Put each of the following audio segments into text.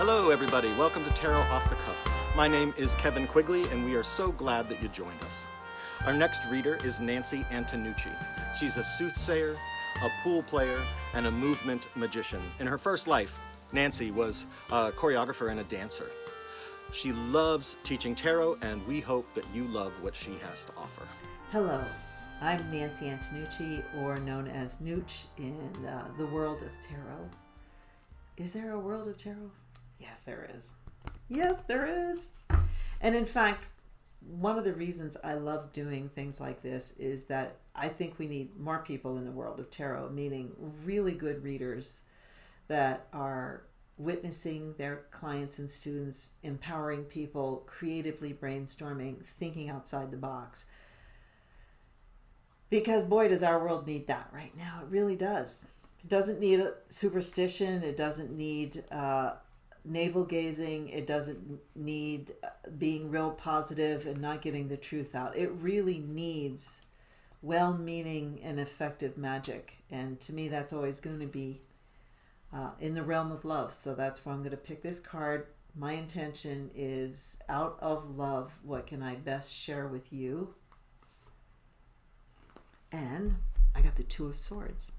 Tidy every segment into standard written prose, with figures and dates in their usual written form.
Hello, everybody. Welcome to Tarot Off the Cuff. My name is Kevin Quigley, and we are so glad that you joined us. Our next reader is Nancy Antenucci. She's a soothsayer, a pool player, and a movement magician. In her first life, Nancy was a choreographer and a dancer. She loves teaching tarot, and we hope that you love what she has to offer. Hello, I'm Nancy Antenucci, or known as Nooch in the world of tarot. Is there a world of tarot? Yes, there is. Yes, there is. And in fact, one of the reasons I love doing things like this is that I think we need more people in the world of tarot, meaning really good readers that are witnessing their clients and students, empowering people, creatively brainstorming, thinking outside the box. Because boy, does our world need that right now. It really does. It doesn't need a superstition. It doesn't need navel gazing. It doesn't need being real positive and not getting the truth out. It really needs well-meaning and effective magic. And to me, that's always going to be in the realm of love. So that's why I'm going to pick this card. My intention is, out of love, what can I best share with you? And I got the Two of Swords.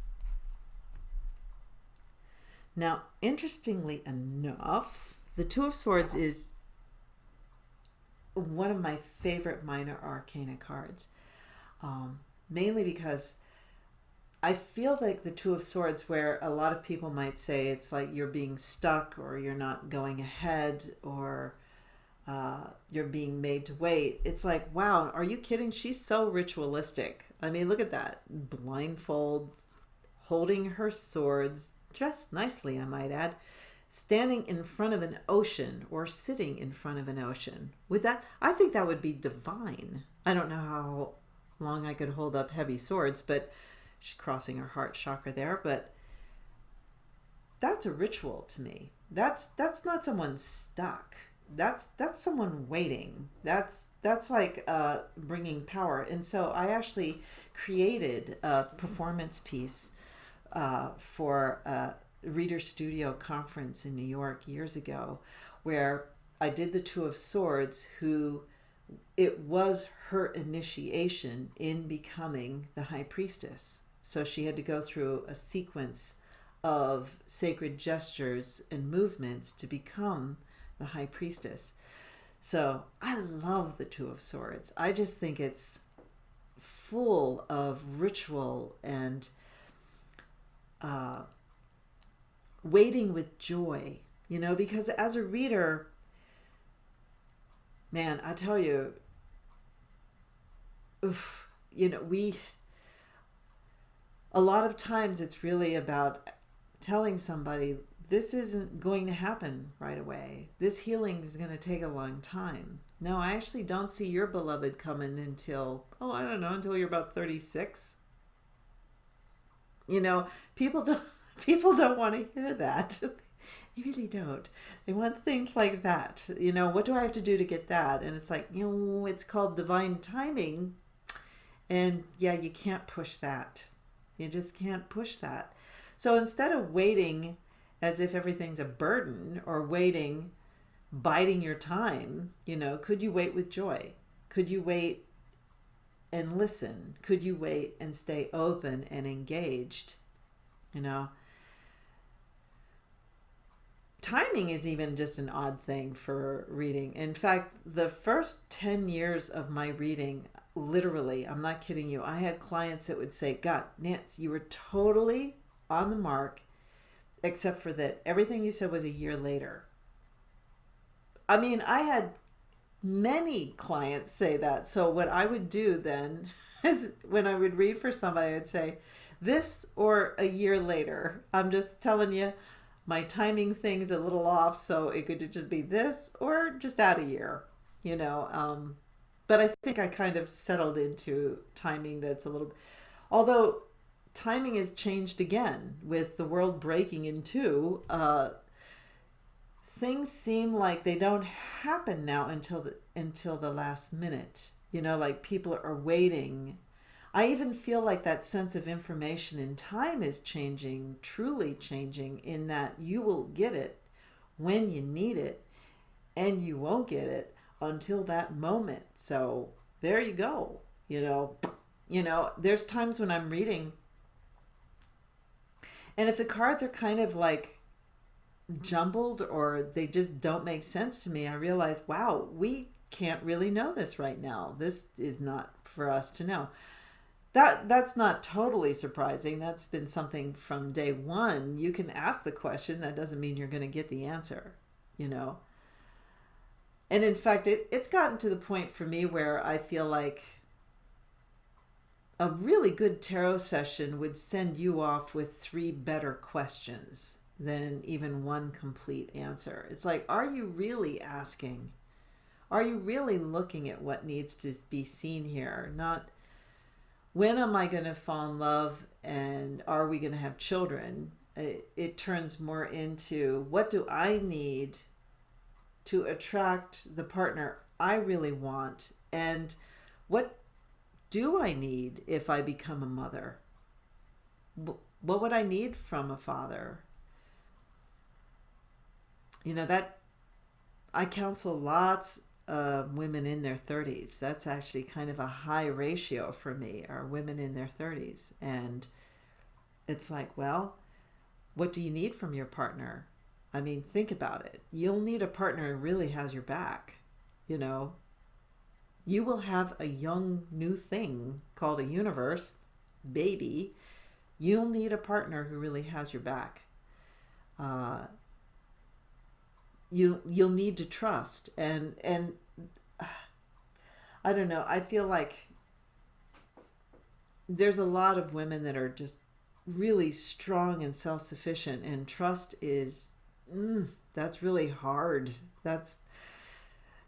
Now, interestingly enough, the Two of Swords is one of my favorite minor arcana cards, mainly because I feel like the Two of Swords, where a lot of people might say it's like you're being stuck, or you're not going ahead, or you're being made to wait. It's like, wow, are you kidding? She's so ritualistic. I mean, look at that. Blindfold, holding her swords, dressed nicely, I might add, standing in front of an ocean, or sitting in front of an ocean. With that, I think that would be divine. I don't know how long I could hold up heavy swords, but she's crossing her heart chakra there. But that's a ritual to me. That's not someone stuck. That's someone waiting. That's like bringing power. And so I actually created a performance piece for a Reader Studio conference in New York years ago, where I did the Two of Swords, who it was her initiation in becoming the High Priestess. So she had to go through a sequence of sacred gestures and movements to become the High Priestess. So I love the Two of Swords. I just think it's full of ritual and waiting with joy, because as a reader, man, I tell you, a lot of times it's really about telling somebody, this isn't going to happen right away. This healing is going to take a long time. No, I actually don't see your beloved coming until, until you're about 36. People don't want to hear that. They really don't. They want things like that. What do I have to do to get that? And it's like, it's called divine timing. And yeah, you can't push that. You just can't push that. So instead of waiting as if everything's a burden, or waiting, biding your time, could you wait with joy? Could you wait and listen? Could you wait and stay open and engaged? Timing is even just an odd thing for reading. In fact, the first 10 years of my reading, literally, I'm not kidding you, I had clients that would say, God, Nance, you were totally on the mark, except for that everything you said was a year later. I mean, I had many clients say that. So what I would do then is, when I would read for somebody, I'd say, this or a year later. I'm just telling you, my timing thing's a little off, so it could just be this or just add a year, But I think I kind of settled into timing that's a little, although timing has changed again with the world breaking in two. Things seem like they don't happen now until the last minute. Like people are waiting. I even feel like that sense of information in time is changing, truly changing, in that you will get it when you need it, and you won't get it until that moment. So there you go. There's times when I'm reading, and if the cards are kind of like jumbled or they just don't make sense to me, I realize, wow, we can't really know this right now. This is not for us to know. That's not totally surprising. That's been something from day one. You can ask the question. That doesn't mean you're going to get the answer, And in fact, it's gotten to the point for me where I feel like a really good tarot session would send you off with 3 better questions than even one complete answer. It's like, are you really asking? Are you really looking at what needs to be seen here? Not, when am I going to fall in love and are we going to have children? It turns more into, what do I need to attract the partner I really want? And what do I need if I become a mother? What would I need from a father? That I counsel lots of women in their 30s. That's actually kind of a high ratio for me, are women in their 30s. And it's like, well, what do you need from your partner? I mean, think about it. You'll need a partner who really has your back. You will have a young new thing called a universe, baby. You'll need a partner who really has your back. You'll need to trust, and I don't know. I feel like there's a lot of women that are just really strong and self-sufficient, and trust is that's really hard. Why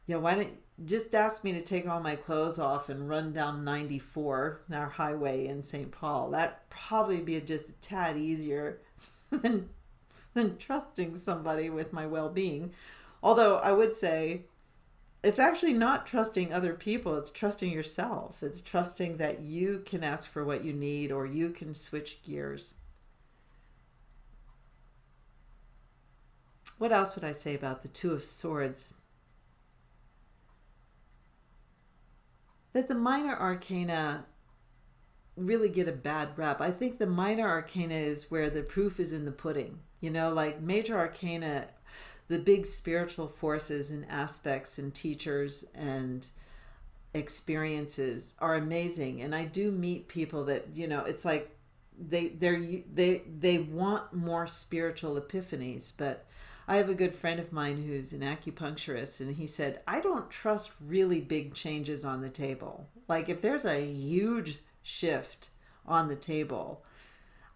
don't just ask me to take all my clothes off and run down 94, our highway in St. Paul. That'd probably be just a tad easier than trusting somebody with my well-being. Although I would say it's actually not trusting other people. It's trusting yourself. It's trusting that you can ask for what you need, or you can switch gears. What else would I say about the Two of Swords? That the minor arcana really get a bad rap. I think the minor arcana is where the proof is in the pudding. Like major arcana, the big spiritual forces and aspects and teachers and experiences are amazing. And I do meet people that, it's like they want more spiritual epiphanies. But I have a good friend of mine who's an acupuncturist, and he said, I don't trust really big changes on the table. Like if there's a huge shift on the table,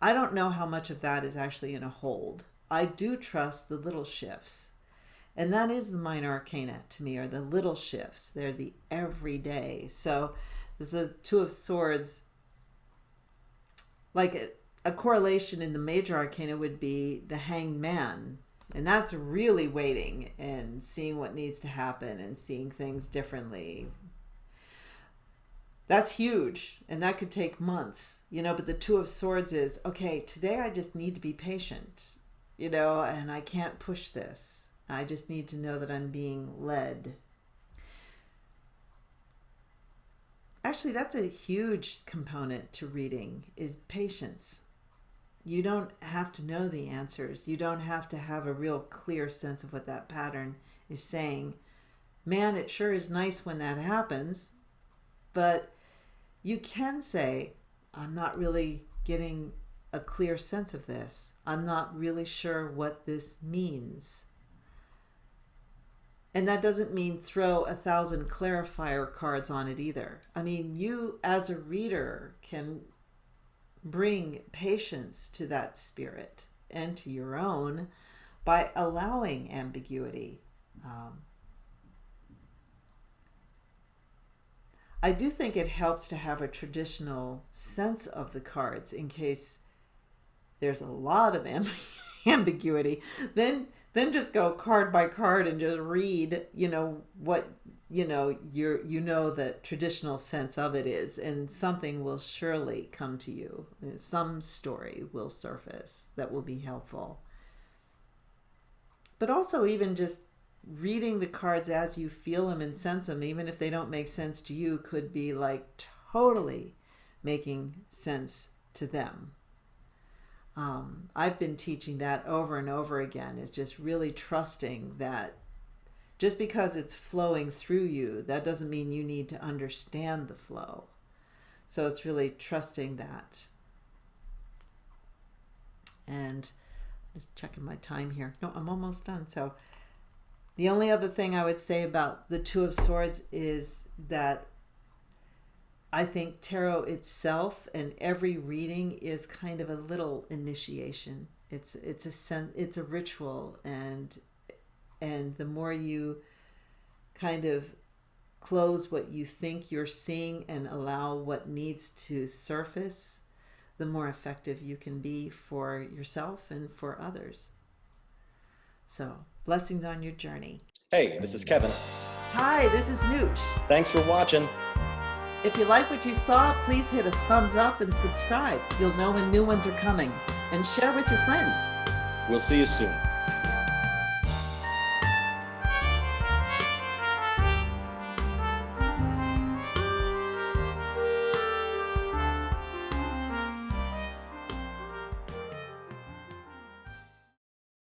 I don't know how much of that is actually in a hold. I do trust the little shifts. And that is the minor arcana to me, are the little shifts. They're the everyday. So there's a Two of Swords. Like a correlation in the major arcana would be the Hanged Man. And that's really waiting and seeing what needs to happen and seeing things differently. That's huge, and that could take months, but the Two of Swords is, okay, today I just need to be patient, and I can't push this. I just need to know that I'm being led. Actually, that's a huge component to reading, is patience. You don't have to know the answers. You don't have to have a real clear sense of what that pattern is saying. Man, it sure is nice when that happens, but you can say, I'm not really getting a clear sense of this. I'm not really sure what this means. And that doesn't mean throw 1,000 clarifier cards on it either. I mean, you as a reader can bring patience to that spirit and to your own by allowing ambiguity. I do think it helps to have a traditional sense of the cards in case there's a lot of ambiguity. Then just go card by card and just read, what the traditional sense of it is, and something will surely come to you. Some story will surface that will be helpful. but also even just reading the cards as you feel them and sense them, even if they don't make sense to you, could be like totally making sense to them. I've been teaching that over and over again, is just really trusting that just because it's flowing through you, that doesn't mean you need to understand the flow. So it's really trusting that. And just checking my time here. No, I'm almost done. So the only other thing I would say about the Two of Swords is that I think tarot itself and every reading is kind of a little initiation. It's a ritual, and the more you kind of close what you think you're seeing and allow what needs to surface, the more effective you can be for yourself and for others. So, blessings on your journey. Hey, this is Kevin. Hi, this is Nooch. Thanks for watching. If you like what you saw, please hit a thumbs up and subscribe. You'll know when new ones are coming. And share with your friends. We'll see you soon.